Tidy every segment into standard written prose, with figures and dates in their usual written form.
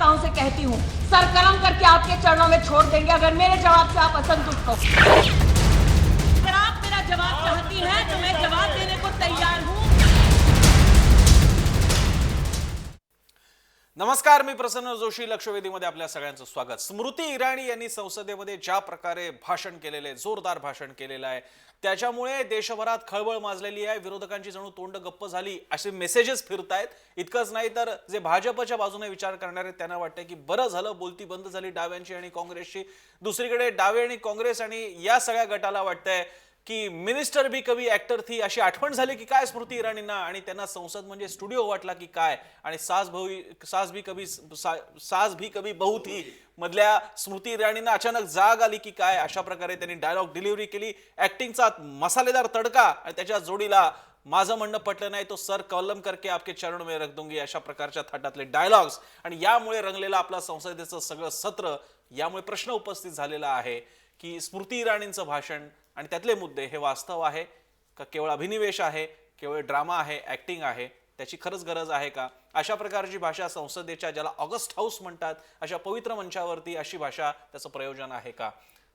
नेताओं से कहती हूँ, सर कलम करके आपके चरणों में छोड़ देंगे अगर मेरे जवाब से आप असंतुष्ट हो। अगर आप मेरा जवाब चाहती हैं तो मैं जवाब देने को तैयार हूँ। नमस्कार, मी प्रसन्न जोशी. लक्षवेधीमध्ये आपल्या सगळ्यांचं स्वागत. स्मृती इराणी यांनी संसदेमध्ये ज्या प्रकारे भाषण केलेले, जोरदार भाषण केलेलं आहे, त्याच्यामुळे देशभरात खळबळ माजलेली आहे. विरोधकांची जणू तोंड गप्प झाली असे मेसेजेस फिरतायत. इतकंच नाही तर जे भाजपच्या बाजूने विचार करणारे त्यांना वाटतं की बरं झालं बोलती बंद झाली डाव्यांची आणि काँग्रेसची. दुसरीकडे डावे आणि काँग्रेस आणि या सगळ्या गटाला वाटतंय की मिनिस्टर भी कभी एक्टर थी अशी आठवण झाली की काय स्मृती इराणींना, आणि त्यांना संसद म्हणजे स्टुडिओ वाटला की काय. आणि सास भी कभी बहू थी मधल्या स्मृती इराणींना अचानक जाग आली की काय. अशा प्रकारे त्यांनी डायलॉग डिलिव्हरी केली. ऍक्टिंगचा मसालेदार तडका आणि त्याच्या जोडीला माझं म्हणणं पटलं नाही तो सर कलम करके आपके चरणों में रख दूंगी अशा प्रकारच्या थाटातले डायलॉग्स. आणि यामुळे रंगलेलं आपलं संसदेचं सगळं सत्र. यामुळे प्रश्न उपस्थित झालेला आहे की स्मृती इराणींचं भाषण आणि त्यातले मुद्दे हे वास्तव आहे का केवळ अभिनिवेश आहे, केवळ ड्रामा आहे, ऍक्टिंग आहे, त्याची खरंच गरज आहे का. अशा प्रकारची भाषा संसदेच्या, ज्याला ऑगस्ट हाऊस म्हणतात, अशा पवित्र मंचावरती अशी भाषा त्याचं प्रयोजन आहे का.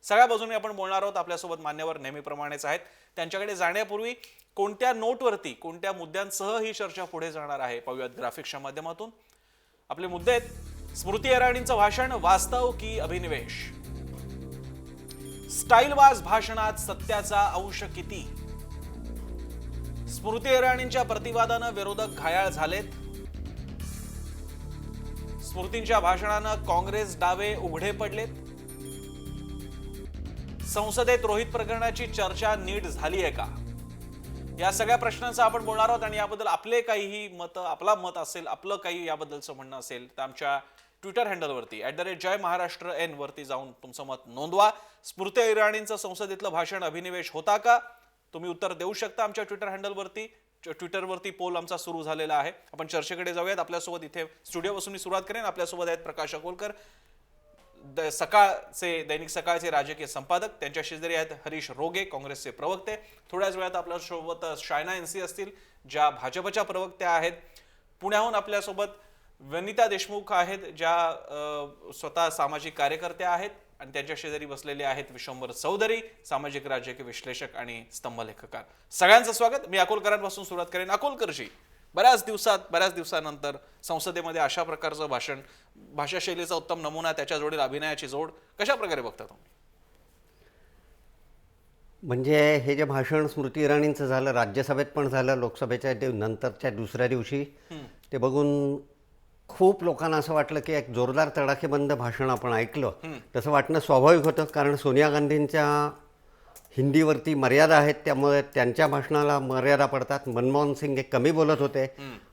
सगळ्या बाजूने आपण बोलणार आहोत. आपल्यासोबत मान्यवर नेहमीप्रमाणेच आहेत. त्यांच्याकडे जाण्यापूर्वी कोणत्या नोटवरती, कोणत्या मुद्द्यांसह ही चर्चा पुढे जाणार आहे पाहूयात ग्राफिक्सच्या माध्यमातून. आपले मुद्दे आहेत: स्मृती इराणींचं भाषण वास्तव की अभिनिवेश, स्टाईलबाज भाषणात सत्याचा अंश किती, स्मृती इराणींच्या प्रतिवादानं विरोधक घायाळ झालेत, स्मृतींच्या भाषणानं काँग्रेस डावे उघडे पडलेत, संसदेत रोहित प्रकरणाची चर्चा नीट झाली आहे का. या सगळ्या प्रश्नांचा आपण बोलणार आहोत. आणि याबद्दल आपले काहीही मत, आपला मत असेल, आपलं काही याबद्दलचं म्हणणं असेल तर आमच्या ट्विटर हँडलवरती @जयमहाराष्ट्रN वरती जाऊन तुमचं मत नोंदवा. स्मृती इराणींचं संसदेतलं भाषण अभिनिवेश होता का, तुम्ही उत्तर देऊ शकता आमच्या ट्विटर हँडलवरती. ट्विटरवरती पोल आमचा सुरू झालेला आहे. आपण चर्चेकडे जाऊयात. आपल्यासोबत इथे स्टुडिओपासून मी सुरुवात करेन. आपल्यासोबत आहेत प्रकाश अकोलकर, सकाळचे, दैनिक सकाळचे राजकीय संपादक. त्यांच्या शेजारी आहेत हरीश रोगे, काँग्रेसचे प्रवक्ते. थोड्याच वेळात आपल्यासोबत शायना एनसी असतील, ज्या भाजपच्या प्रवक्त्या आहेत. पुण्याहून आपल्यासोबत वनिता देशमुख आहेत, ज्या स्वतः सामाजिक कार्यकर्त्या आहेत. आणि त्यांच्या शेजारी बसलेले आहेत विश्वंभर चौधरी, सामाजिक राजकीय विश्लेषक आणि स्तंभलेखकार. सगळ्यांचं स्वागत. मी अकोलकरांपासून सुरुवात करेन. अकोलकरजी, बऱ्याच दिवसानंतर संसदेमध्ये अशा प्रकारचं भाषण, भाषाशैलीचा उत्तम नमुना, त्याच्या जोडीला अभिनयाची जोड, कशा प्रकारे बघता तुम्ही? म्हणजे हे जे भाषण स्मृती इराणींचं झालं, राज्यसभेत पण झालं, लोकसभेच्या नंतरच्या दुसऱ्या दिवशी ते बघून खूप लोकांना असं वाटलं की एक जोरदार तडाखेबंद भाषण आपण ऐकलं. तसं वाटणं स्वाभाविक होतं, कारण सोनिया गांधींच्या हिंदीवरती मर्यादा आहेत, त्यामुळे त्यांच्या भाषणाला मर्यादा पडतात. मनमोहन सिंग हे कमी बोलत होते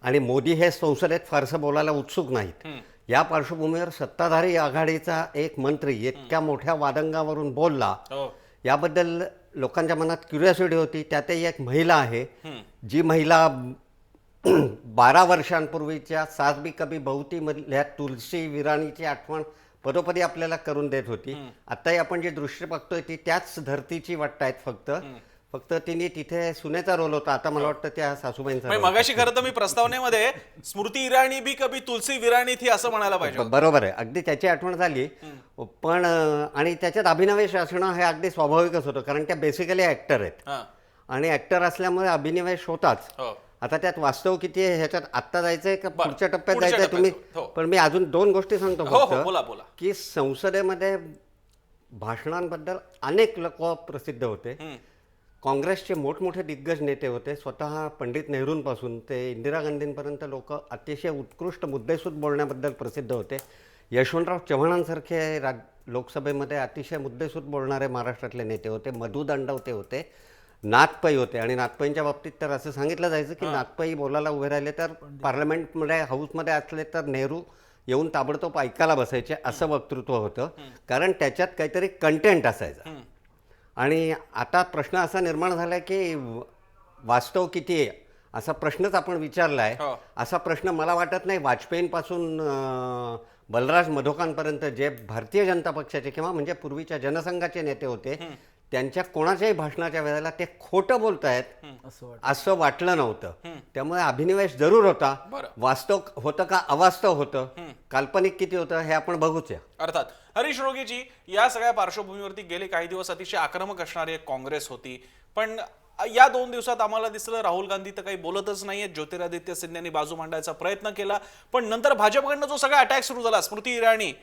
आणि मोदी हे संसदेत फारसं बोलायला उत्सुक नाहीत. या पार्श्वभूमीवर सत्ताधारी आघाडीचा एक मंत्री इतक्या मोठ्या वादंगावरून बोलला, याबद्दल लोकांच्या मनात क्युरिओसिटी होती. त्यातही एक महिला आहे, जी महिला 12 वर्षांपूर्वीच्या सास भी कभी बहू थी मधल्या तुलसी विराणीची आठवण पदोपदी आपल्याला करून देत होती. आताही आपण जे दृश्य बघतोय ती त्याच धर्तीची वाटतायत. फक्त तिने तिथे सुनेचा रोल होता. आता मला वाटतं त्या सासूबाईंचा. मगाशी खरं तर मी प्रस्तावनेमध्ये स्मृती इराणी भी कभी तुलसी विराणी थी असं म्हणायला पाहिजे. बरोबर आहे, अगदी त्याची आठवण झाली. पण आणि त्याच्यात अभिनिवेश असणं हे अगदी स्वाभाविकच होतं, कारण त्या बेसिकली ऍक्टर आहेत आणि ऍक्टर असल्यामुळे अभिनिवेश होताच. आता त्यात वास्तव किती आहे ह्याच्यात आत्ता जायचंय का पुढच्या टप्प्यात जायचंय तुम्ही? पण मी अजून 2 गोष्टी सांगतो फक्त, की संसदेमध्ये भाषणांबद्दल अनेक लोक प्रसिद्ध होते. काँग्रेसचे मोठमोठे दिग्गज नेते होते. स्वतः पंडित नेहरूंपासून ते इंदिरा गांधींपर्यंत लोक अतिशय उत्कृष्ट मुद्देसूद बोलण्याबद्दल प्रसिद्ध होते. यशवंतराव चव्हाणांसारखे लोकसभेमध्ये अतिशय मुद्देसूद बोलणारे महाराष्ट्रातले नेते होते. मधु दंडवते होते, नाथपै होते. आणि नाथपैंच्या बाबतीत तर असं सांगितलं जायचं की नाथपै बोलायला उभे राहिले तर पार्लमेंटमध्ये, हाऊसमध्ये असले तर नेहरू येऊन ताबडतोब ऐकायला बसायचे, असं वक्तृत्व होतं, कारण त्याच्यात काहीतरी कंटेंट असायचं. आणि आता प्रश्न असा निर्माण झाला की वास्तव किती आहे असा प्रश्नच आपण विचारला आहे. असा प्रश्न मला वाटत नाही वाजपेयींपासून बलराज मधोकांपर्यंत जे भारतीय जनता पक्षाचे किंवा म्हणजे पूर्वीच्या जनसंघाचे नेते होते, त्यांच्या कोणाच्याही भाषणाच्या वेळेला ते खोटं बोलतायत असं वाटलं नव्हतं. त्यामुळे अभिनिवेश जरूर होता. वास्तव होतं का अवास्तव होतं काल्पनिक किती होतं हे आपण बघूच या. अर्थात हरीश रोगेजी, या सगळ्या पार्श्वभूमीवरती गेले काही दिवस अतिशय आक्रमक असणारी एक काँग्रेस होती, पण या 2 दिवसात आम्हाला दिसलं राहुल गांधी तर काही बोलतच नाहीये. ज्योतिरादित्य सिंध्यांनी बाजू मांडायचा प्रयत्न केला, पण नंतर भाजपकडनं जो सगळा अटॅक सुरू झाला, स्मृती इराणी,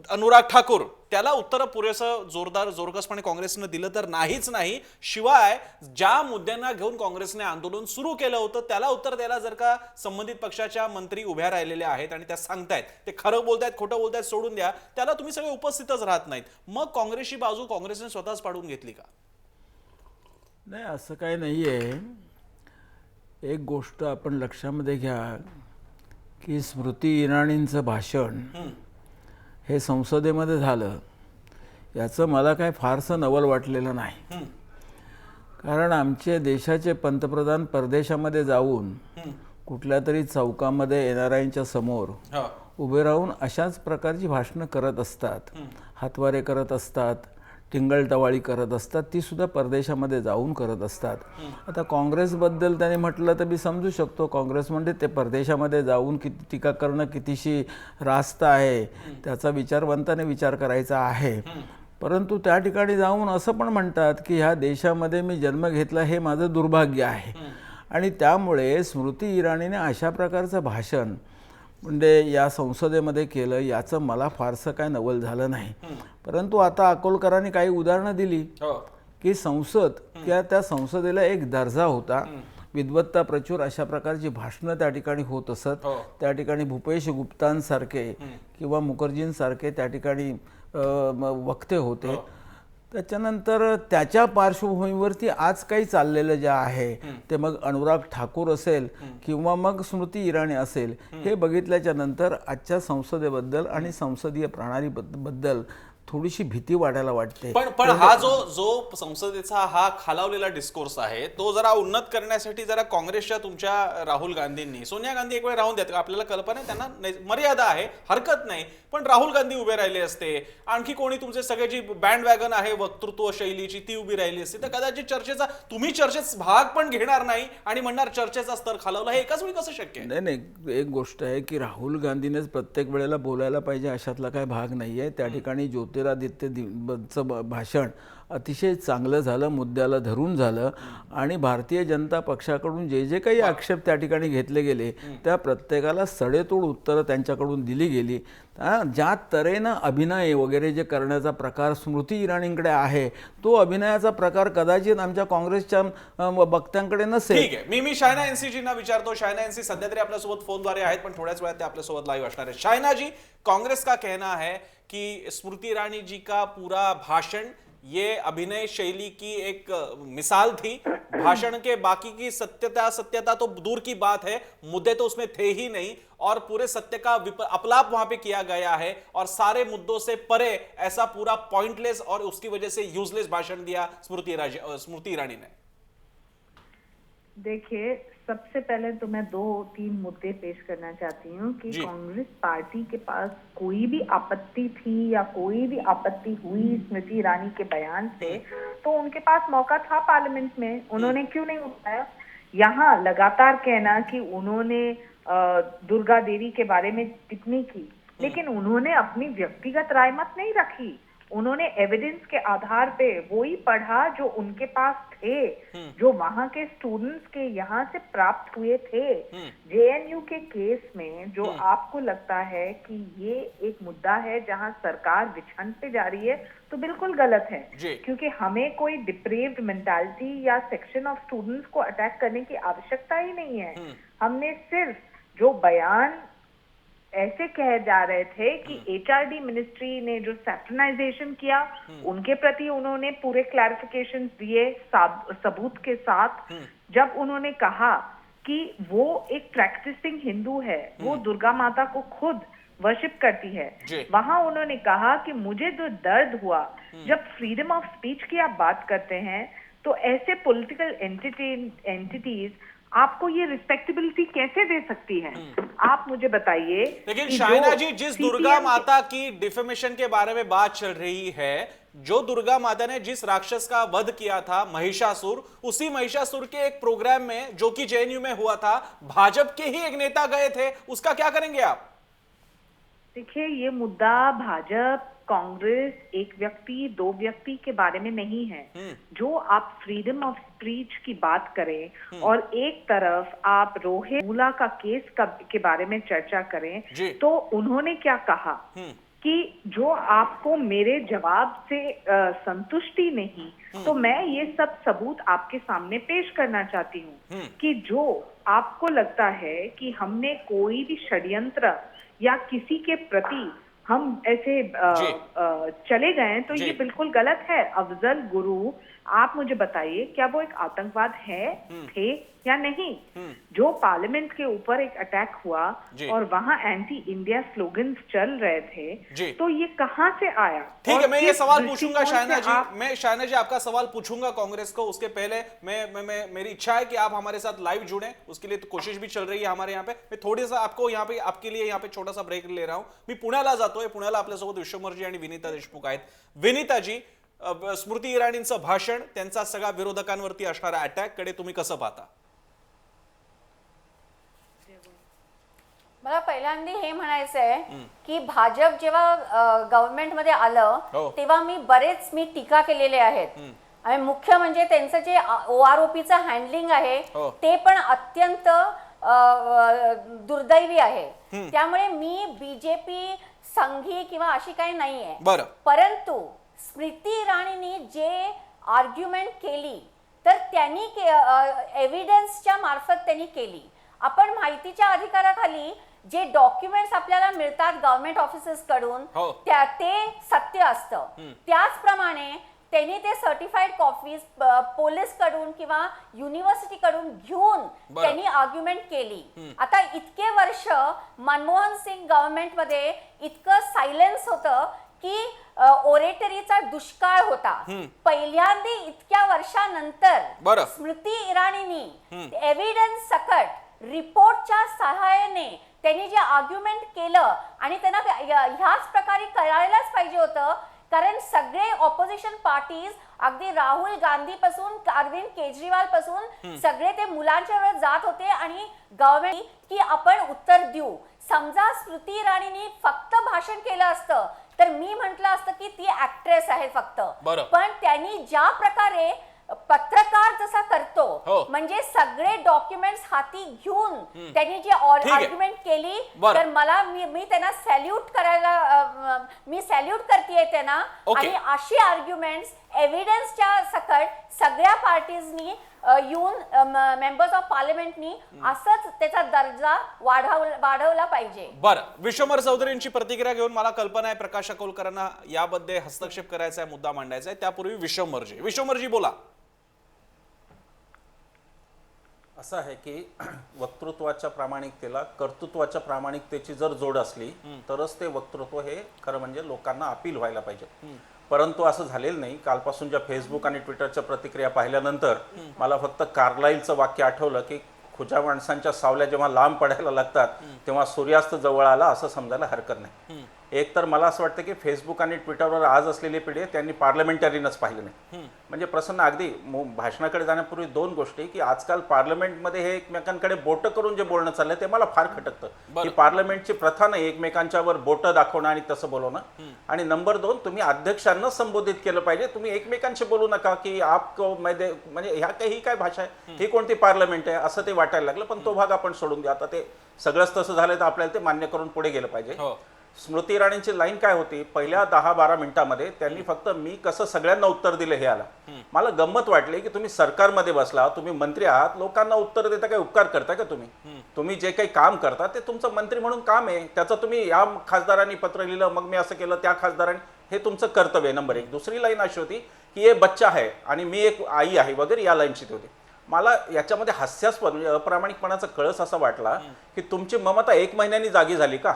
अनुराग ठाकूर, त्याला उत्तर पुरेसं जोरदार जोरकसपणे काँग्रेसनं दिलं तर नाहीच नाही. शिवाय ज्या मुद्द्यांना घेऊन काँग्रेसने आंदोलन सुरू केलं होतं त्याला उत्तर द्यायला जर का संबंधित पक्षाच्या मंत्री उभ्या राहिलेल्या आहेत आणि त्या सांगतायत, ते खरं बोलतायत खोटं बोलतायत सोडून द्या, त्याला तुम्ही सगळे उपस्थितच राहत नाहीत. मग काँग्रेसची बाजू काँग्रेसने स्वतःच पाडून घेतली का? नाही, असं काही नाही आहे. एक गोष्ट आपण लक्षामध्ये घ्या की स्मृती इराणींचं भाषण हे संसदेमध्ये झालं, याचं मला काय फारसं नवल वाटलेलं नाही. कारण आमचे देशाचे पंतप्रधान परदेशामध्ये जाऊन कुठल्या तरी चौकामध्ये NRIंच्या समोर उभे राहून अशाच प्रकारची भाषणं करत असतात, हातवारे करत असतात, टिंगलटवाळी करत असतात, ती सुद्धा परदेशामध्ये जाऊन करत असतात. आता काँग्रेसबद्दल त्याने म्हटलं तर मी समजू शकतो, काँग्रेस म्हणजे ते परदेशामध्ये जाऊन किती टीका करणं कितीशी रास्त आहे, त्याचा विचारवंताने विचार करायचा आहे. परंतु त्या ठिकाणी जाऊन असं पण म्हणतात की ह्या देशामध्ये मी जन्म घेतला हे माझं दुर्भाग्य आहे. आणि त्यामुळे स्मृती इराणीने अशा प्रकारचं भाषण म्हणजे या संसदेमध्ये केलं, याचं मला फारसं काय नवल झालं नाही. परंतु आता अकोलकरांनी काही उदाहरणं दिली की संसद किंवा त्या संसदेला एक दर्जा होता, विद्वत्ता प्रचूर अशा प्रकारची भाषणं त्या ठिकाणी होत असत. त्या ठिकाणी भूपेश गुप्तांसारखे किंवा मुखर्जींसारखे त्या ठिकाणी वक्ते होते. त्याच्यानंतर त्याच्या पार्श्वभूमीवरती आज काही चाललेलं जे आहे ते मग अनुराग ठाकूर असेल किंवा मग स्मृती इराणी असेल, हे बघितल्याच्या नंतर आजच्या संसदेबद्दल आणि संसदीय प्रणालीबद्दल थोडीशी भीती वाटायला वाटते. पण हा जो संसदेचा हा खालावलेला डिस्कोर्स आहे तो जरा उन्नत करण्यासाठी जरा काँग्रेसच्या तुमच्या राहुल गांधींनी, सोनिया गांधी एक वेळ राहून द्यात, आपल्याला कल्पना आहे त्यांना मर्यादा आहे, हरकत नाही, पण राहुल गांधी उभे राहिले असते, आणखी कोणी तुमचे सगळे जी बँड वॅगन आहे वक्तृत्व शैलीची ती उभी राहिली असते, तर कदाचित चर्चेचा तुम्ही चर्चेत भाग पण घेणार नाही आणि म्हणणार चर्चेचा स्तर खालावला. हे एकाच वेळी कसं शक्य आहे? नाही, एक गोष्ट आहे की राहुल गांधीनेच प्रत्येक वेळेला बोलायला पाहिजे अशातला काही भाग नाही आहे. त्या ठिकाणी ज्योतिरादित्यचं भाषण अतिशय चांगलं झालं, मुद्द्याला धरून झालं आणि भारतीय जनता पक्षाकडून जे जे काही आक्षेप त्या ठिकाणी घेतले गेले त्या प्रत्येकाला सडेतोड उत्तरं त्यांच्याकडून दिली गेली. ज्या तऱ्हेनं अभिनय वगैरे जे करण्याचा प्रकार स्मृती इराणींकडे आहे तो अभिनयाचा प्रकार कदाचित आमच्या काँग्रेसच्या वक्त्यांकडे नसेल. ठीक आहे, मी शायना एनसीजींना विचारतो. शायना एनसी सध्या तरी आपल्यासोबत फोनद्वारे आहेत, पण थोड्याच वेळात ते आपल्यासोबत लाईव्ह असणार आहेत. शायना जी, कांग्रेस का कहना है कि स्मृति ईरानी जी का पूरा भाषण ये अभिनय शैली की एक मिसाल थी, भाषण के बाकी की सत्यता तो दूर की बात है, मुद्दे तो उसमें थे ही नहीं और पूरे सत्य का अपलाप वहां पे किया गया है और सारे मुद्दों से परे ऐसा पूरा पॉइंटलेस और उसकी वजह से यूजलेस भाषण दिया स्मृति ईरानी ने. देखिए, सबसे पहले तो मैं 2-3 मुद्दे पेश करना चाहती हूँ कि कांग्रेस पार्टी के पास कोई भी आपत्ति थी या कोई भी आपत्ति हुई स्मृति ईरानी के बयान से तो उनके पास मौका था पार्लियामेंट में, उन्होंने क्यों नहीं उठाया? यहाँ लगातार कहना कि उन्होंने दुर्गा देवी के बारे में टिप्पणी की, लेकिन उन्होंने अपनी व्यक्तिगत राय मत नहीं रखी, उन्होंने एविडेंस के आधार पे वही पढ़ा जो उनके पास थे, जो वहां के स्टूडेंट्स के यहाँ से प्राप्त हुए थे. JNU के केस में जो आपको लगता है कि ये एक मुद्दा है जहां सरकार विछन पे जा रही है, तो बिल्कुल गलत है, क्योंकि हमें कोई डिप्रेव्ड मेंटालिटी या सेक्शन ऑफ स्टूडेंट्स को अटैक करने की आवश्यकता ही नहीं है. हमने सिर्फ जो बयान ऐसे कहे जा रहे थे कि HRD मिनिस्ट्री ने जो सैटेनाइजेशन किया उनके प्रति उन्होंने पूरे क्लैरिफिकेशन दिए सबूत के साथ. जब उन्होंने कहा कि वो एक प्रैक्टिसिंग हिंदू है, वो दुर्गा माता को खुद वर्शिप करती है, वहां उन्होंने कहा कि मुझे जो दर्द हुआ जब फ्रीडम ऑफ स्पीच की आप बात करते हैं तो ऐसे पॉलिटिकल एंटिटीज आपको ये रिस्पेक्टेबिलिटी कैसे दे सकती है? आप मुझे बताइए. लेकिन शायना जी, जिस दुर्गा माता की डिफेमेशन के बारे में बात चल रही है, जो दुर्गा माता ने जिस राक्षस का वध किया था महिषासुर, उसी महिषासुर के एक प्रोग्राम में जो कि JNU में हुआ था, भाजपा के ही एक नेता गए थे, उसका क्या करेंगे आप? देखिए, ये मुद्दा भाजपा, कांग्रेस, एक व्यक्ति, दो व्यक्ति के बारे में नहीं है। जो आप फ्रीडम ऑफ स्पीच की बात करें और एक तरफ आप रोहित मूला का केस के बारे में चर्चा करें, तो उन्होंने क्या कहा कि जो आपको मेरे जवाब से संतुष्टि नहीं, तो मैं ये सब सबूत आपके सामने पेश करना चाहती हूँ कि जो आपको लगता है कि हमने कोई भी षड्यंत्र या किसी के प्रति हम ऐसे चले गए, तो ये बिल्कुल गलत है। अफजल गुरु, आप मुझे बताइए, क्या वो एक आतंकवाद थे या नहीं? जो पार्लियामेंट के ऊपर एक अटैक हुआ और वहां एंटी इंडिया स्लोगन्स चल रहे थे, तो ये कहां से आया? ठीक है, मैं ये सवाल पूछूंगा शाहना जी, मैं शाहना जी आपका सवाल पूछूंगा कांग्रेस को। उसके पहले मैं मेरी इच्छा है कि आप हमारे साथ लाइव जुड़े, उसके लिए तो कोशिश भी चल रही है हमारे यहाँ पे। मैं थोड़ी सा आपको यहाँ पे आपके लिए यहाँ पे छोटा सा ब्रेक ले रहा हूँ। मी पुण्याला जातोय, पुण्याला आपल्यासोबत विश्वमरजी आणि विनीता देशमुख आहेत। विनीता जी, स्मृती इराणींचं भाषण, त्यांचा सगळ्या विरोधकांवरती असणारा अटॅक कडे तुम्ही कसं पाहता? मला पहिल्यांदा हे म्हणायचं आहे की भाजप जेव्हा गव्हर्नमेंटमध्ये आलं तेव्हा मी टीका केलेले आहेत आणि मुख्य म्हणजे त्यांचं जे OROPचं हँडलिंग आहे ते पण अत्यंत दुर्दैवी आहे। त्यामुळे मी बीजेपी संघी किंवा अशी काही नाहीये, परंतु स्मृती इराणींनी जे आर्ग्युमेंट केली तर त्यांनी एव्हिडन्सच्या मार्फत त्यांनी केली। आपण माहितीच्या अधिकाराखाली जे डॉक्युमेंट्स आपल्याला मिळतात गव्हर्नमेंट ऑफिसेस कडून ते सत्य असतं। त्याचप्रमाणे त्यांनी ते सर्टिफाईड कॉपीज पोलीस कडून किंवा युनिव्हर्सिटी कडून घेऊन त्यांनी आर्ग्युमेंट केली। आता इतके वर्ष मनमोहन सिंग गव्हर्नमेंट मध्ये इतकं सायलेन्स होतं की ओरेटरीचा दुष्काळ होता। पहिल्यांदा इतक्या वर्षानंतर स्मृती इराणींनी एव्हिडन्स सकट रिपोर्टच्या सहाय्याने त्यांनी जे आर्ग्युमेंट केलं आणि त्यांना ह्याच प्रकारे करायलाच पाहिजे होतं, कारण सगळे ऑपोजिशन पार्टीज अगदी राहुल गांधी पासून अरविंद केजरीवाल पासून सगळे ते मुलांच्या वेळेस जात होते आणि गव्हर्नमेंट की आपण उत्तर देऊ। समजा स्मृती इराणींनी फक्त भाषण केलं असतं तर मी म्हटलं असतं की ती ऍक्ट्रेस आहे फक्त, पण त्यांनी ज्या प्रकारे पत्रकार जसा करतो म्हणजे सगळे डॉक्युमेंट्स हाती घेऊन त्यांनी जी आर्ग्युमेंट केली, तर मला मी त्यांना सॅल्यूट करायला मी सॅल्यूट करतेय त्यांना। आणि अशी आर्ग्युमेंट्स एव्हिडन्सच्या सकट सगळ्या पार्टीजनी येऊन मेंबर्स ऑफ पार्लिमेंटनी असंच त्याचा दर्जा वाढवला पाहिजे। बरं, विश्वमर चौधरींची प्रतिक्रिया घेऊन मला कल्पना आहे प्रकाश अकोलकरांना यामध्ये हस्तक्षेप करायचा आहे, मुद्दा मांडायचा आहे। त्यापूर्वी विश्वमरजी बोला। असं आहे की वक्तृत्वाच्या प्रामाणिकतेला कर्तृत्वाच्या प्रामाणिकतेची जर जोड असली तरच ते वक्तृत्व हे खरं म्हणजे लोकांना अपील व्हायला पाहिजे। परंतु असं झालेलं नाही। कालपासून ज्या फेसबुक आणि ट्विटरच्या प्रतिक्रिया पाहिल्यानंतर मला फक्त कार्लाइलचं वाक्य आठवलं की खुच्या माणसांच्या सावल्या जेव्हा लांब पडायला लागतात तेव्हा सूर्यास्त जवळ आला असं समजायला हरकत नाही। एक तर मला असं वाटतं की फेसबुक आणि ट्विटरवर आज असलेली पिढी त्यांनी पार्लमेंटरीनच पाहिलं नाही। म्हणजे प्रसन्न अगदी भाषणाकडे जाण्यापूर्वी दोन गोष्टी की आजकाल पार्लमेंटमध्ये हे एकमेकांकडे बोट करून जे बोलणं चाललंय ते मला फार खटकतं की पार्लमेंटची प्रथा नाही एकमेकांच्यावर बोटं दाखवणं आणि तसं बोलवणं। आणि नंबर 2, तुम्ही अध्यक्षांना संबोधित केलं पाहिजे, तुम्ही एकमेकांशी बोलू नका की आप मध्ये म्हणजे ह्या काही काय भाषा आहे, ही कोणती पार्लमेंट आहे असं ते वाटायला लागलं। पण तो भाग आपण सोडून द्या, आता ते सगळंच तसं झालं तर आपल्याला ते मान्य करून पुढे गेलं पाहिजे। स्मृती इराणींची लाईन काय होती, पहिल्या 10-12 मिनिटांमध्ये त्यांनी फक्त मी कसं सगळ्यांना उत्तर दिलं हे आलं। मला गंमत वाटली की तुम्ही सरकारमध्ये बसला, तुम्ही मंत्री आहात, लोकांना उत्तर देता काय उपकार करता का तुम्ही जे काही काम करता ते तुमचं मंत्री म्हणून काम आहे, त्याचं तुम्ही या खासदारांनी पत्र लिहिलं मग मी असं केलं त्या खासदारांनी, हे तुमचं कर्तव्य नंबर 1। दुसरी लाईन अशी होती की हे बच्चा आहे आणि मी एक आई आहे वगैरे, या लाईनची ती होती। मला याच्यामध्ये हास्यास्पद म्हणजे अप्रामाणिकपणाचा कळस असा वाटला की तुमची ममता 1 महिन्यानी जागी झाली का?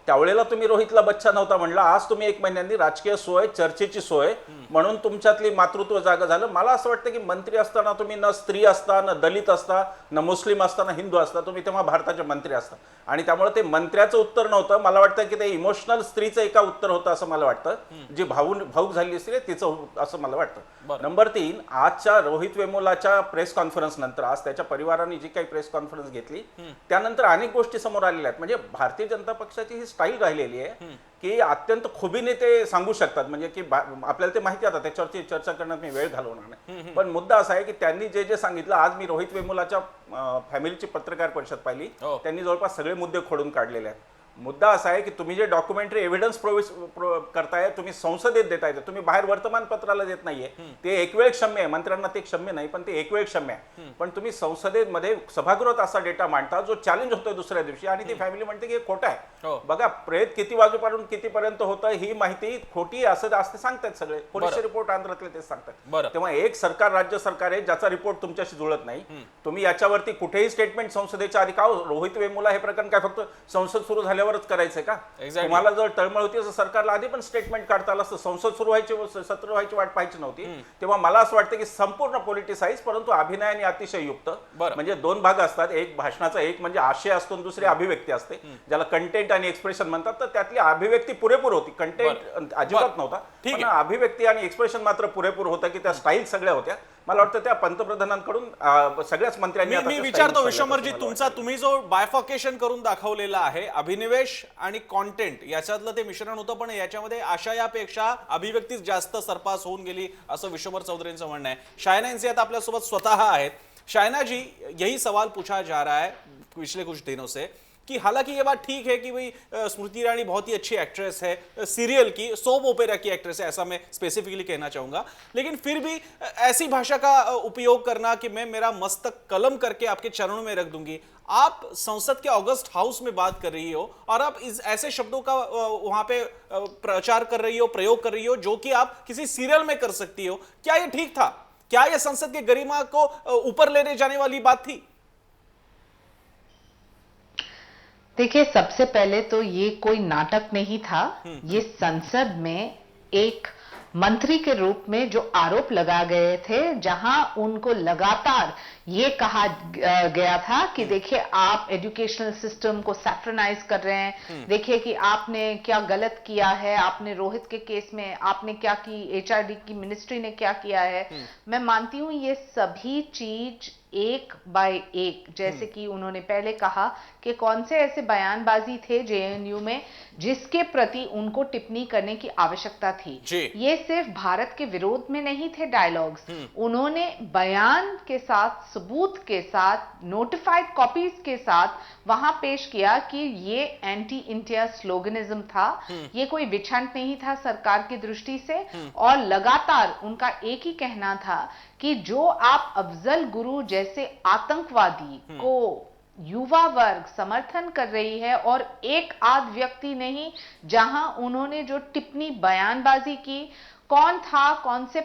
त्यावेळेला तुम्ही रोहितला बच्चा नव्हता म्हणला, आज तुम्ही 1 महिन्यांनी राजकीय सोय, चर्चेची सोय म्हणून तुमच्यातली मातृत्व जागा झालं। मला असं वाटतं की मंत्री असताना तुम्ही न स्त्री असता, न दलित असता, न मुस्लिम असता, न हिंदू असता, तुम्ही तेव्हा भारताचे मंत्री असता आणि त्यामुळे ते मंत्र्याचं उत्तर नव्हतं, मला वाटतं की ते इमोशनल स्त्रीचं एका उत्तर होतं असं मला वाटतं, जी भावूक झाली असते तिचं असं मला वाटतं। नंबर 3, आजच्या रोहित वेमुलाच्या प्रेस कॉन्फरन्स कॉन्फरन्स नंतर आज त्याच्या परिवाराने जी काही प्रेस कॉन्फरन्स घेतली त्यानंतर अनेक गोष्टी समोर आलेल्या आहेत. म्हणजे भारतीय जनता पक्षाची ही स्टाईल राहिलेली आहे की अत्यंत खुबीने ते सांगू शकतात, म्हणजे की आपल्याला ते माहिती आता त्याच्यावरती चर्चा करण्यात मी वेळ घालवणार नाही. पण मुद्दा असा आहे की त्यांनी जे जे सांगितलं, आज मी रोहित वेमुलाच्या फॅमिलीची पत्रकार परिषद पाहिली, त्यांनी जवळपास सगळे मुद्दे खोडून काढलेले आहेत. मुद्दा असा आहे की तुम्ही जे डॉक्युमेंटरी एव्हिडन्स करताय, तुम्ही संसदेत देताय, तुम्ही बाहेर वर्तमानपत्राला देत नाहीये. ते एक वेळ क्षम्य आहे, मंत्र्यांना ते क्षम्य नाही, पण ते एक वेळ क्षम्य आहे. पण तुम्ही संसदेमध्ये सभागृहात असा डेटा मांडता जो चॅलेंज होतोय दुसऱ्या दिवशी, आणि ती फॅमिली म्हणते की हे खोटं आहे. बघा, प्रेत किती वाजूपासून कितीपर्यंत होतं ही माहिती खोटी असं असते सांगतात सगळे पोलीस रिपोर्ट आंध्रातले तेच सांगतात. तेव्हा एक सरकार, राज्य सरकार आहे ज्याचा रिपोर्ट तुमच्याशी जुळत नाही. तुम्ही याच्यावरती कुठेही स्टेटमेंट संसदेच्या आधी का रोहित वेमुला हे प्रकरण काय फक्त संसद सुरू झाल्यावरच करायचंय का? तुम्हाला जर तळमळ होती असं सरकारला आधी पण स्टेटमेंट काढता आलं असतं. संसद सुरू व्हायची, सत्र व्हायची वाट पाहायची नव्हती. तेव्हा मला असं वाटतं की संपूर्ण पॉलिटिसाइज, परंतु अभिनयाने अतिशय युक्त. म्हणजे दोन भाग असतात, एक भाषणाचा, एक म्हणजे आशय असतो, दुसरी अभिव्यक्ती असते, ज्याला कंटेंट आणि एक्सप्रेशन म्हणतात. तर त्यातली अभिव्यक्ती पुरेपूर होती, कंटेंट अजिबात नव्हता, पण अभिव्यक्ती आणि एक्सप्रेशन मात्र पुरेपूर होतं की त्या स्टाईल सगळ्या होत्या. मला वाटतं त्या पंतप्रधानांकडून सगळ्याच मंत्र्यांनी. मी विचारतो विश्वंभरजी, तुमचा तुम्ही जो बायफॉकेशन करून दाखवलेला आहे, अभिनिवेश आणि कॉन्टेंट याच्यातलं ते मिश्रण होतं, पण याच्यामध्ये आशयापेक्षा अभिव्यक्ती जास्त सरपास होऊन गेली असं विश्वंभर चौधरींचं म्हणणं आहे. शायना इनसे आता आपल्यासोबत स्वतः आहेत. शायना जी, यही सवाल पूछा जा रहा है पिछले कुछ दिनों से कि हालांकि ये बात ठीक है कि भाई स्मृति ईरानी बहुत ही अच्छी एक्ट्रेस है, सीरियल की, सोप ओपेरा की एक्ट्रेस है, ऐसा मैं स्पेसिफिकली कहना चाहूंगा, लेकिन फिर भी ऐसी भाषा का उपयोग करना कि मैं मेरा मस्तक कलम करके आपके चरणों में रख दूंगी. आप संसद के ऑगस्ट हाउस में बात कर रही हो और आप इस ऐसे शब्दों का वहां पे प्रचार कर रही हो, प्रयोग कर रही हो, जो कि आप किसी सीरियल में कर सकती हो. क्या ये ठीक था? क्या ये संसद के गरिमा को ऊपर लेने जाने वाली बात थी? देखिए, सबसे पहले तो ये कोई नाटक नहीं था. ये संसद में एक मंत्री के रूप में जो आरोप लगा गए थे, जहां उनको लगातार ये कहा गया था कि देखिए आप एजुकेशनल सिस्टम को सैफ्रनाइज कर रहे हैं, देखिए कि आपने क्या गलत किया है, आपने रोहित के केस में आपने क्या की, एचआरडी की मिनिस्ट्री ने क्या किया है. मैं मानती हूं ये सभी चीज एक बाय एक, जैसे कि उन्होंने पहले कहा कि कौन से ऐसे बयानबाजी थे जेएनयू में जिसके प्रति उनको टिप्पणी करने की आवश्यकता थी. ये सिर्फ भारत के विरोध में नहीं थे डायलॉग्स, उन्होंने बयान के साथ, सबूत के साथ, नोटिफाइड कॉपीज के साथ वहां पेश किया कि ये एंटी इंडिया स्लोगनिज्म था, ये कोई विछंट नहीं था सरकार की दृष्टि से. और लगातार उनका एक ही कहना था कि जो आप अफजल गुरु जैसे आतंकवादी को युवा वर्ग समर्थन कर रही है, और एक आध व्यक्ति नहीं, जहां उन्होंने जो टिप्पणी बयानबाजी की, कौन था, कौन से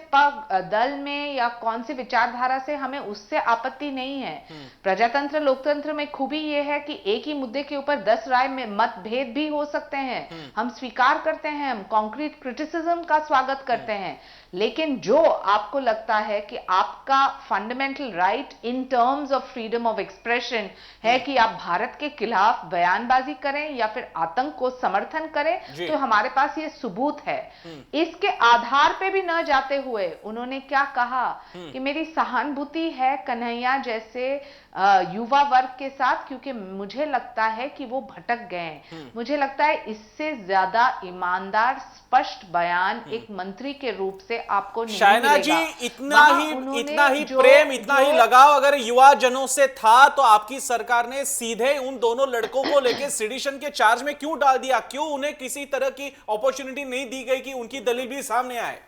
दल में या कौन से विचारधारा से, हमें उससे आपत्ति नहीं है. प्रजातंत्र लोकतंत्र में खूबी यह है कि एक ही मुद्दे के ऊपर 10 राय में मतभेद भी हो सकते हैं. हम स्वीकार करते हैं, हम कॉन्क्रीट क्रिटिसिज्म का स्वागत करते हैं, लेकिन जो आपको लगता है कि आपका fundamental right in terms of freedom of expression है कि आप भारत के खिलाफ बयानबाजी करें या फिर आतंक को समर्थन करें, तो हमारे पास ये सबूत है. इसके आधार पे भी न जाते हुए उन्होंने क्या कहा कि मेरी सहानुभूति है कन्हैया जैसे युवा वर्ग के साथ, क्योंकि मुझे लगता है कि वो भटक गए. मुझे लगता है इससे ज्यादा ईमानदार स्पष्ट बयान एक मंत्री के रूप से आपको नहीं शायना मिलेगा. जी, इतना ही प्रेम, इतना ही लगाव अगर युवा जनों से था, तो आपकी सरकार ने सीधे उन दोनों लड़कों को लेकर सेडिशन के चार्ज में क्यों डाल दिया? क्यों उन्हें किसी तरह की अपॉर्चुनिटी नहीं दी गई कि उनकी दलील भी सामने आए?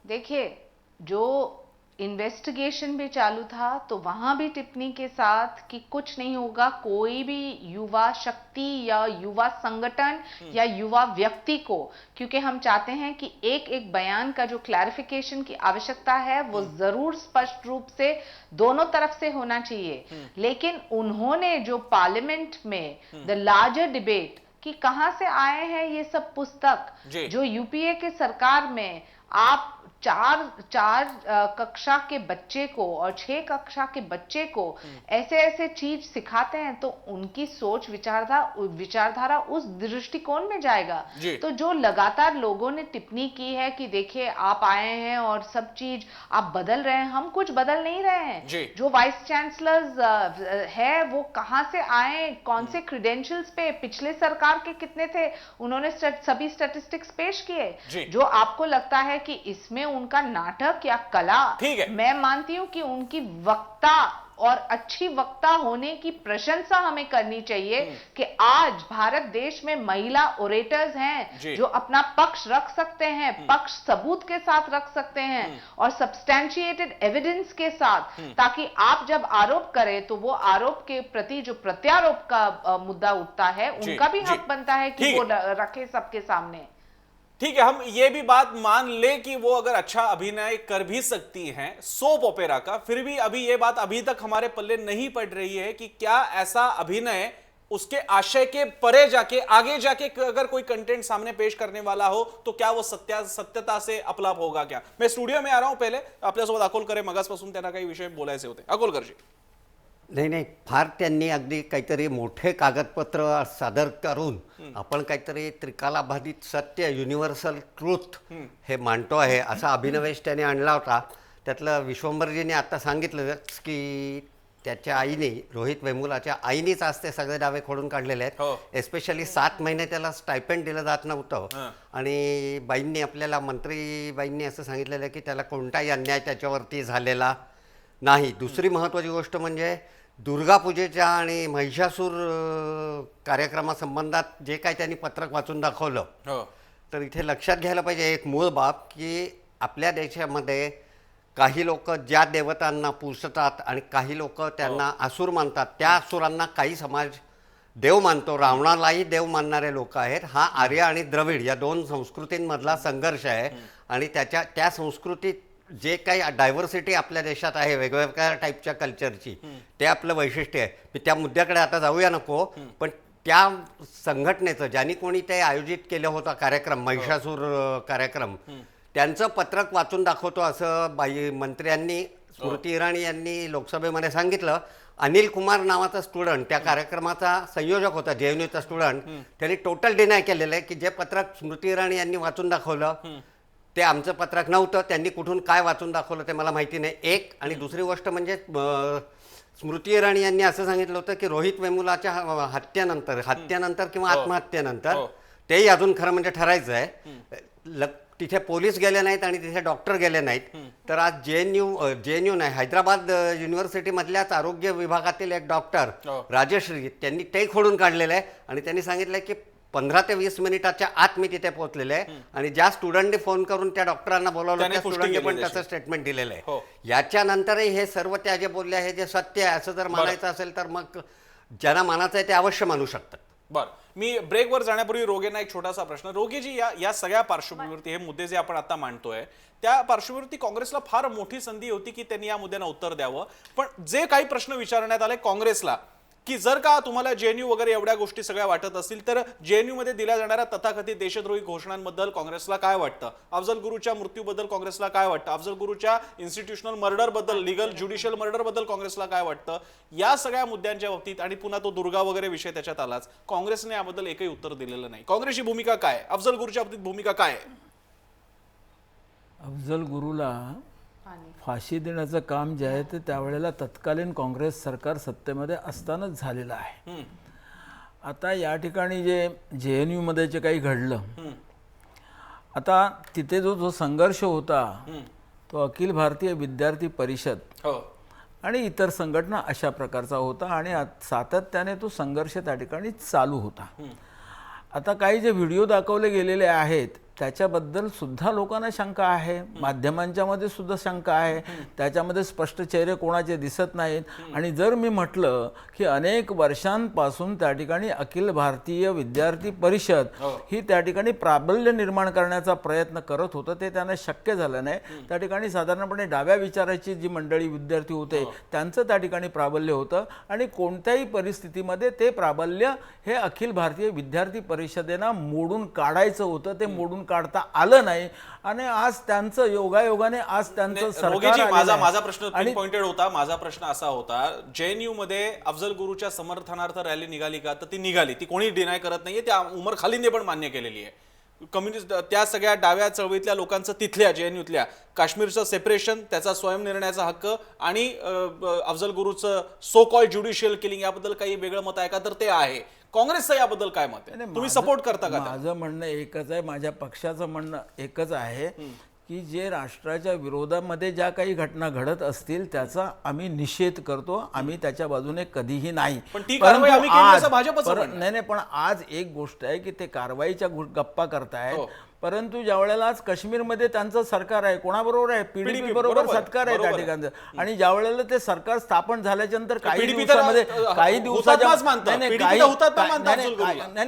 देखिए, जो इन्वेस्टिगेशन भी चालू था तो वहां भी टिप्पणी के साथ कि कुछ नहीं होगा, कोई भी युवा शक्ति या युवा संगठन या युवा व्यक्ति को, क्योंकि हम चाहते हैं कि एक एक बयान का जो क्लैरिफिकेशन की आवश्यकता है वो जरूर स्पष्ट रूप से दोनों तरफ से होना चाहिए. लेकिन उन्होंने जो पार्लियामेंट में द लार्जर डिबेट कि कहां से आए हैं ये सब पुस्तक, जो यूपीए के सरकार में आप चार कक्षा के बच्चे को और 6 कक्षा के बच्चे को ऐसे ऐसे चीज सिखाते हैं तो उनकी सोच विचारधारा उस दृष्टिकोण में जाएगा। तो जो लगातार लोगों ने टिप्पणी की है कि देखिए आप आए हैं और सब चीज आप बदल रहे हैं, हम कुछ बदल नहीं रहे हैं। जो वाइस चांसलर्स है वो कहां से आए, कौन से क्रेडेंशियल्स पे, पिछले सरकार के कितने थे, उन्होंने सभी स्टैटिस्टिक्स पेश किए। जो आपको लगता है कि इसमें उनका नाटक या कला, मैं मानती हूं कि उनकी वक्ता और अच्छी वक्ता होने की प्रशंसा हमें करनी चाहिए कि आज भारत देश में महिला ओरेटर्स हैं जो अपना पक्ष रख सकते हैं, पक्ष सबूत के साथ रख सकते हैं और सब्सटैंशिएटेड एविडेंस के साथ, ताकि आप जब आरोप करें तो वो आरोप के प्रति जो प्रत्यारोप का मुद्दा उठता है उनका भी हक बनता है कि वो रखे सबके सामने। ठीक है, हम ये भी बात मान ले कि वो अगर अच्छा अभिनय कर भी सकती हैं सोप ओपेरा का, फिर भी अभी ये बात अभी तक हमारे पल्ले नहीं पड़ रही है कि क्या ऐसा अभिनय उसके आशय के परे जाके आगे जाके अगर कोई कंटेंट सामने पेश करने वाला हो तो क्या वो सत्यता से अपलाप होगा क्या। मैं स्टुडिओ में आ रहा हूं, पहिले आपल्यासोबत अकोलकर मगासपासून त्यांना काही विषय बोलायचे होते। अकोलकरजी। नाही, फार त्यांनी अगदी काहीतरी मोठे कागदपत्र सादर करून आपण काहीतरी त्रिकालाबाधित सत्य, युनिव्हर्सल ट्रूथ हे मांडतो आहे असा अभिनवेश त्याने आणला होता। त्यातलं विश्वंभरजीने आता सांगितलं की त्याच्या आईने, रोहित वेमुलाच्या आईनेच आज ते सगळे दावे खोडून काढलेले आहेत। एस्पेशली 7 महिने त्याला स्टायपेंड दिलं जात नव्हतं आणि बाईंनी आपल्याला, मंत्रीबाईंनी असं सांगितलेलं की त्याला कोणताही अन्याय त्याच्यावरती झालेला नाही। दुसरी महत्त्वाची गोष्ट म्हणजे दुर्गापूजेच्या आणि महिषासूर कार्यक्रमासंबंधात जे काही त्यांनी पत्रक वाचून दाखवलं, तर इथे लक्षात घ्यायला पाहिजे एक मूळ बाब की आपल्या देशामध्ये काही लोक ज्या देवतांना पूजतात आणि काही लोक त्यांना असुर मानतात, त्या असुरांना काही समाज देव मानतो, रावणालाही देव मानणारे लोक आहेत। हा आर्य आणि द्रविड या 2 संस्कृतींमधला संघर्ष आहे आणि त्या संस्कृतीत जे काही डायव्हर्सिटी आपल्या देशात आहे, वेगवेगळ्या टाईपच्या कल्चरची, ते आपलं वैशिष्ट्य आहे। मी त्या मुद्द्याकडे आता जाऊया नको, पण त्या संघटनेचं ज्यांनी कोणी ते आयोजित केलं होतं कार्यक्रम, महिषासूर कार्यक्रम, त्यांचं पत्रक वाचून दाखवतो असं मंत्र्यांनी, स्मृती इराणी यांनी लोकसभेमध्ये सांगितलं। अनिल कुमार नावाचा स्टुडंट त्या कार्यक्रमाचा संयोजक होता, JNUचा स्टुडंट, त्यांनी टोटल डिनाय केलेलं आहे की जे पत्रक स्मृती इराणी यांनी वाचून दाखवलं ते आमचं पत्रक नव्हतं, त्यांनी कुठून काय वाचून दाखवलं ते मला माहिती नाही। एक, आणि दुसरी गोष्ट म्हणजे स्मृती इराणी यांनी असं सांगितलं होतं की रोहित वेमुलाच्या हत्येनंतर किंवा आत्महत्येनंतर, तेही अजून खरं म्हणजे ठरायचं आहे, तिथे पोलीस गेले नाहीत आणि तिथे डॉक्टर गेले नाहीत, तर आज JNU नाही, हैदराबाद युनिव्हर्सिटीमधल्याच आरोग्य विभागातील एक डॉक्टर राजश्री, त्यांनी ते खोडून काढलेलं आहे आणि त्यांनी सांगितलं की 15 ते 20 मिनिटाच्या आत मी तिथे पोहोचलेले आहे आणि ज्या स्टुडंटने फोन करून त्या डॉक्टरांना बोलावलं त्या स्टुडंटने पण त्याचं स्टेटमेंट दिलेलं आहे। याच्यानंतरही हे सर्व त्या जे बोलले आहे जे सत्य आहे असं जर मानायचं असेल तर मग ज्यांना मानायचं आहे ते अवश्य मानू शकतात। बरं, मी ब्रेकवर जाण्यापूर्वी रोगेंना एक छोटासा प्रश्न। रोगेजी, या सगळ्या पार्श्वभूमीवरती हे मुद्दे जे आपण आता मांडतोय त्या पार्श्वभूमीवरती काँग्रेसला फार मोठी संधी होती की त्यांनी या मुद्द्यांना उत्तर द्यावं, पण जे काही प्रश्न विचारण्यात आले काँग्रेसला की जर का तुम्हाला JNU वगैरे एवढ्या गोष्टी सगळ्या वाटत असतील तर JNU मध्ये दिल्या जाणाऱ्या तथाकथित देशद्रोही घोषणांबद्दल काँग्रेसला काय वाटतं, अफजल गुरुच्या मृत्यूबद्दल काँग्रेसला काय वाटतं, अफजल गुरुच्या इन्स्टिट्यूशनल मर्डर बद्दल, लिगल ज्युडिशियल मर्डर बद्दल काँग्रेसला काय वाटतं, या सगळ्या मुद्द्यांच्या बाबतीत आणि पुन्हा तो दुर्गा वगैरे विषय त्याच्यात आलाच, काँग्रेसने याबद्दल एकही उत्तर दिलेलं नाही। काँग्रेसची भूमिका काय, अफजल गुरुच्या बाबतीत भूमिका काय? अफजल गुरुला फाशी देण्याचं काम जे आहे ते त्यावेळेला तत्कालीन काँग्रेस सरकार सत्तेमध्ये असतानाच झालेलं आहे। आता या ठिकाणी जे JNU मध्ये जे काही घडलं, आता तिथे जो संघर्ष होता तो अखिल भारतीय विद्यार्थी परिषद आणि इतर संघटना अशा प्रकारचा होता आणि सातत्याने तो संघर्ष त्या ठिकाणी चालू होता। आता काही जे व्हिडिओ दाखवले गेलेले आहेत त्याच्याबद्दल सुद्धा लोकांना शंका आहे, माध्यमांच्या मध्ये सुद्धा शंका आहे, त्याच्यामध्ये स्पष्ट चेहरे कोणाचे दिसत नाहीत। आणि जर मी म्हटलं की अनेक वर्षांपासून त्या ठिकाणी अखिल भारतीय विद्यार्थी परिषद ही त्या ठिकाणी प्राबल्य निर्माण करण्याचा प्रयत्न करत होतं, ते त्यांना शक्य झालं नाही। त्या ठिकाणी साधारणपणे डाव्या विचाराची जी मंडळी विद्यार्थी होते त्यांचं त्या ठिकाणी प्राबल्य होतं आणि कोणत्याही परिस्थितीमध्ये ते प्राबल्य हे अखिल भारतीय विद्यार्थी परिषदेना मोडून काढायचं होतं, ते मोडून काढता आलं नाही आणि आज त्यांचं योगायोगाने आज त्यांचं सरकार रोगीजी, आलेलं आहे. माझा प्रश्न आणि पॉइंटेड होता. माझा प्रश्न असा होता, JNU मध्ये अफजल गुरुच्या समर्थनार्थ रॅली निघाली का? तर ती निघाली, ती कोणी डिनाय करत नाहीये, त्या उमर खालिदने पण मान्य केलेली आहे. कम्युनिस्ट त्या सगळ्या डाव्या चळवळीतल्या लोकांचं तिथल्या JNUतल्या काश्मीरचं सेपरेशन, त्याचा स्वयंनिर्णयाचा हक्क आणि अफजल गुरुचं सो कॉल ज्युडिशियल किलिंग याबद्दल काही वेगळं मत आहे का? तर ते आहे. काँग्रेसचं याबद्दल काय मत आहे? तुम्ही सपोर्ट करता का? माझं म्हणणं एकच आहे, माझ्या पक्षाचं म्हणणं एकच आहे की जे राष्ट्राच्या विरोधामध्ये ज्या काही घटना घडत असतील त्याचा आम्ही निषेध करतो, आम्ही त्याच्या बाजूने कधीही नाही. पण ती कारवाई आम्ही केली असं भाजपचं म्हणणं आहे. नाही, पण आज एक गोष्ट आहे की ते कारवाईच्या गप्पा करतायत, परंतु ज्या वेळेला आज काश्मीरमध्ये त्यांचं सरकार आहे, कोणाबरोबर आहे? PDP बरोबर सरकार आहे त्या ठिकाणचं. आणि ज्या वेळेला ते सरकार स्थापन झाल्याच्या नंतर काही दिवसामध्ये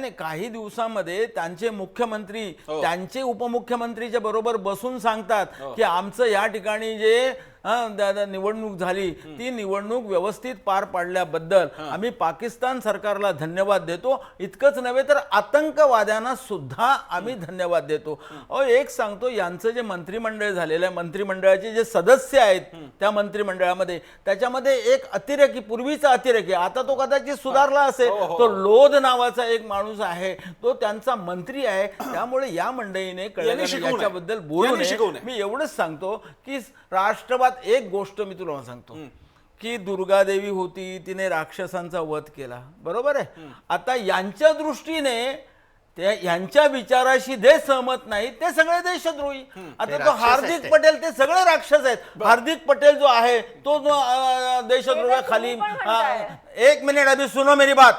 काही दिवसामध्ये त्यांचे मुख्यमंत्री त्यांचे उपमुख्यमंत्रीच्या बरोबर बसून सांगतात की आमचं या ठिकाणी जे निवडणूक झाली ती निवडणूक व्यवस्थित पार पाडल्याबद्दल आम्ही पाकिस्तान सरकारला धन्यवाद देतो. इतकंच नव्हे तर आतंकवाद्यांना सुद्धा आम्ही धन्यवाद देतो. एक सांगतो, यांचं जे मंत्रिमंडळ झालेलं आहे, मंत्रिमंडळाचे जे सदस्य आहेत त्या मंत्रिमंडळामध्ये, त्याच्यामध्ये एक अतिरेकी, पूर्वीचा अतिरेकी, आता तो कदाचित सुधारला असेल, तो लोध नावाचा एक माणूस आहे, तो त्यांचा मंत्री आहे. त्यामुळे या मंडळीने याच्याबद्दल बोलू नये. मी एवढंच सांगतो की राष्ट्रवाद, एक गोष्ट मी तुला सांगतो की दुर्गादेवी होती, तिने राक्षसांचा वध केला, बरोबर आहे. आता यांच्या दृष्टीने यांच्या विचाराशी जे सहमत नाही ते सगळे देशद्रोही. आता तो हार्दिक पटेल, ते सगळे राक्षस आहेत. हार्दिक पटेल जो आहे तो देशद्रोही खाली. एक मिनिट, अभी सुनो मेरी बात.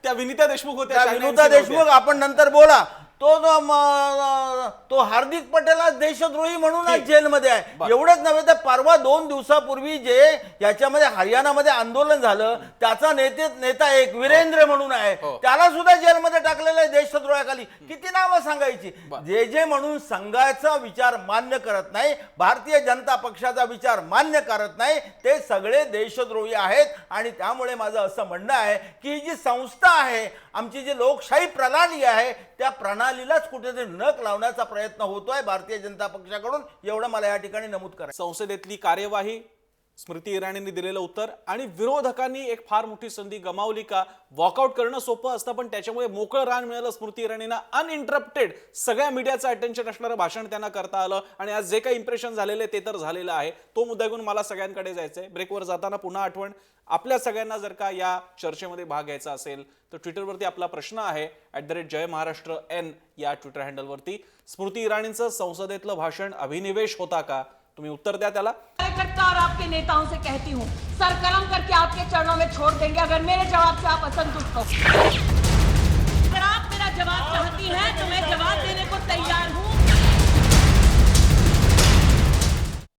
त्या विनिता देशमुख होत्या, विनिता देशमुख आपण नंतर बोला. तो हार्दिक पटेल आज देशद्रोही म्हणून आज जेलमध्ये आहे. एवढंच नव्हे तर परवा 2 दिवसापूर्वी जे याच्यामध्ये हरियाणामध्ये आंदोलन झालं त्याचा नेता एक वीरेंद्र म्हणून आहे, त्याला सुद्धा जेलमध्ये टाकलेलं आहे देशद्रोहाखाली. किती नावं सांगायची? जे म्हणून संघाचा विचार मान्य करत नाही, भारतीय जनता पक्षाचा विचार मान्य करत नाही, ते सगळे देशद्रोही आहेत. आणि त्यामुळे माझं असं म्हणणं आहे की ही जी संस्था आहे, आमची जी लोकशाही प्रणाली आहे, त्या प्रणालीलाच कुठेतरी नख लावण्याचा प्रयत्न होतोय भारतीय जनता पक्षाकडून. एवढं मला या ठिकाणी नमूद करायचं. संसदेतली कार्यवाही, स्मृती इराणींनी दिलेलं उत्तर आणि विरोधकांनी एक फार मोठी संधी गमावली का? वॉकआउट करणं सोपं असतं, पण त्याच्यामुळे मोकळं रान मिळालं स्मृती इराणींना. अनइंटरप्टेड सगळ्या मीडियाचं अटेन्शन असणारं भाषण त्यांना करता आलं आणि आज जे काही इम्प्रेशन झालेलं आहे ते तर झालेलं आहे. तो मुद्दा घेऊन मला सगळ्यांकडे जायचंय. ब्रेकवर जाताना पुन्हा आठवण, आपल्या सगळ्यांना जर का या चर्चेमध्ये भाग घ्यायचा असेल तर ट्विटरवरती आपला प्रश्न आहे @जयमहाराष्ट्रN या ट्विटर हँडलवरती. स्मृती इराणींचं संसदेतलं भाषण अभिनिवेश होता का? तुम्ही उत्तर द्या त्याला. कार्यकर्ता और आपके नेताओं से कहती हूँ, सर कलम करके आपके चरणों में छोड़ देंगे अगर मेरे जवाब से आप असंतुष्ट हो. अगर आप मेरा जवाब चाहती हैं तो मैं जवाब देने को तैयार हूँ.